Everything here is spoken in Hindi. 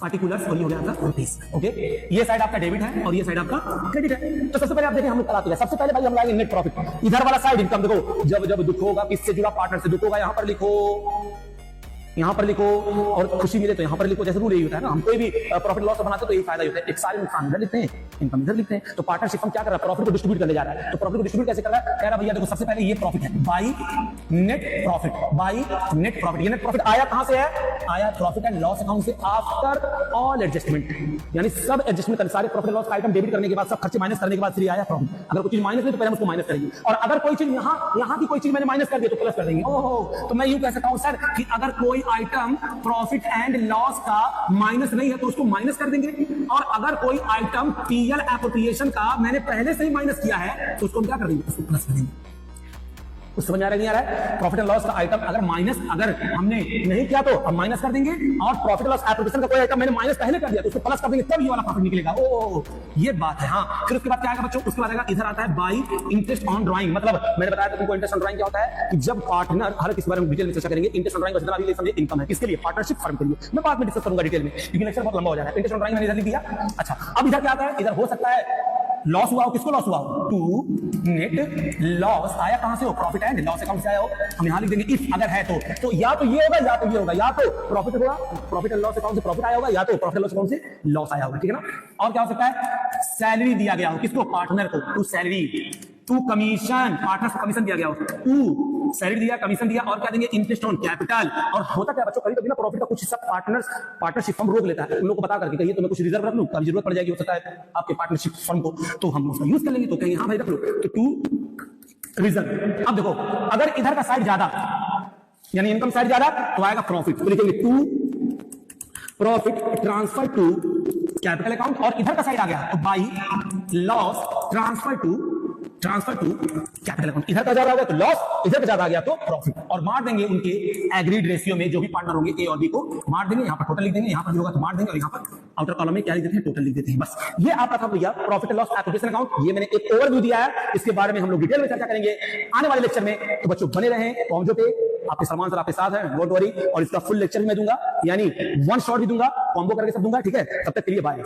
पार्टिकुलर्स और ये हो गया आपका रुपीस। ओके, ये साइड आपका डेबिट है और ये साइड आपका क्रेडिट है। तो सबसे पहले आप देखें हम लोग कराते हैं। सबसे पहले भाई हम लाएंगे नेट प्रॉफिट। इधर वाला साइड इनकम देखो, जब जब दुख होगा किससे जुड़ा, पार्टनर से दुख होगा, यहां पर लिखो, यहां पर लिखो, और खुशी मिले तो यहां पर लिखो। जैसे रूल यही होता है ना, हम कोई भी प्रॉफिट लॉस बनाते तो यही फायदा होता है। एक सारे नुकसान इधर लिखते हैं, इनकम इधर लिखते हैं। तो पार्टनरशिप हम क्या कर रहा है, प्रॉफिट को डिस्ट्रीब्यूट करने जा रहा है। तो प्रॉफिट को डिस्ट्रीब्यूट कैसे कर रहा है, कह रहा भैया देखो सबसे पहले ये प्रॉफिट है by net profit, by net profit. ये नेट प्रॉफिट आया कहां से है, आया प्रॉफिट एंड लॉस अकाउंट से आफ्टर ऑल एडजस्टमेंट, यानी सब एडजस्टमेंट कर सारे प्रॉफिट लॉस का आइटम डेबिट करने के बाद, सब खर्चे माइनस करने के बाद फिर आया प्रॉफिट। अगर कोई चीज माइनस है तो पहले हम उसको माइनस करेंगे, और अगर कोई चीज यहां की कोई चीज मैंने माइनस कर दी तो प्लस कर देंगे। ओहो, तो मैं यूं कह सकता हूं सर कि अगर कोई आइटम प्रॉफिट एंड लॉस का माइनस नहीं है तो उसको माइनस कर देंगे, और अगर कोई आइटम पीएल एप्रोप्रिएशन का मैंने पहले से ही माइनस किया है तो उसको हम क्या कर देंगे, उसको प्लस कर देंगे। कुछ समझ आ रहा है नहीं आ रहा है? प्रॉफिट एंड लॉस का आइटम अगर माइनस अगर हमने नहीं किया तो हम माइनस कर देंगे, और प्रॉफिट एंड लॉस एप्रोप्रिएशन का कोई आइटम मैंने माइनस पहले कर दिया तो उसको प्लस कर देंगे, तब ये वाला प्रॉफिट निकलेगा। ओ ये बात है। हाँ, फिर उसके बाद क्या आएगा बच्चों, उसके बाद आएगा इधर आता है बाई इंटरेस्ट ऑन ड्राइंग। मतलब मैंने बताया था तुमको इंटरेस्ट ऑन ड्राइंग क्या होता है, कि जब पार्टनर, हर किसी बारे में डिटेल में चर्चा करेंगे। इंटरेस्ट ऑन ड्राइंग जितना भी समझे इनकम है, किसके लिए, पार्टनरशिप फर्म के लिए। मैं बाद में डिस्कस करूंगा डिटेल में, क्योंकि लेक्चर बहुत लंबा हो जाएगा। इंटरेस्ट ऑन ड्राइंग मैंने इधर लिख दिया। अच्छा, अब इधर क्या आता है, इधर हो सकता है लॉस हुआ हो, किसको लॉस हुआ हो, टू नेट लॉस आया कहां से हो, प्रॉफिट एंड लॉस अकाउंट से आया हो। हम यहां लिख देंगे इफ अगर है तो या तो ये होगा या तो ये होगा, या तो प्रॉफिट होगा, प्रॉफिट एंड लॉस अकाउंट से प्रॉफिट आया होगा, या तो प्रॉफिट एंड लॉस अकाउंट से लॉस आया होगा। ठीक है ना। और क्या हो सकता है, सैलरी दिया गया हो, किसको, पार्टनर को, to salary, to commission, partner को कमीशन दिया गया हो, टू सैलरी दिया, कमीशन दिया, और क्या देंगे, इंटरेस्ट ऑन कैपिटल। और होता क्या बच्चों, कभी कभी ना प्रॉफिट का कुछ हिस्सा पार्टनरिप फर्म रोक लेता है, उन लोगों को बता करके कहिए तो मैं कुछ रिजर्व रख लूं, कभी जरूरत पड़ जाएगी हो सकता है आपके पार्टनरशिप फर्म को, तो हम उसका यूज कर लेंगे। तो कहीं यहां भाई रख लो, तो टू रिजर्व। अब देखो अगर इधर का साइड ज्यादा, यानी इनकम साइड ज्यादा, तो आएगा प्रॉफिट, तो लिखेंगे to profit transfer to capital account, और इधर का साइड आ गया तो by loss transfer to capital account. इधर का ज्यादा आ गया तो लॉस, इधर का ज्यादा आ गया तो प्रॉफिट, और मार देंगे उनके एग्रीड रेशियो में जो भी पार्टनर होंगे ए और बी को मार देंगे। यहां पर टोटल लिख देंगे, यहां पर जो होगा तो मार देंगे, और यहां पर आउटर कॉलम में क्या लिख देते हैं, टोटल लिख देते हैं। बस ये आपका था भैया profit and loss application account. ये मैंने एक ओवरव्यू दिया है, इसके बारे में हम लोग डिटेल में चर्चा करेंगे आने वाले लेक्चर में। तो बच्चों बने रहें कॉम्जो पे, आपके सलमान सर आपके साथ हैं, डोंट वरी। और इसका फुल लेक्चर भी मैं दूंगा, यानी वन शॉट भी दूंगा, कॉम्बो करके सब दूंगा। ठीक है, तब तक के लिए बाय।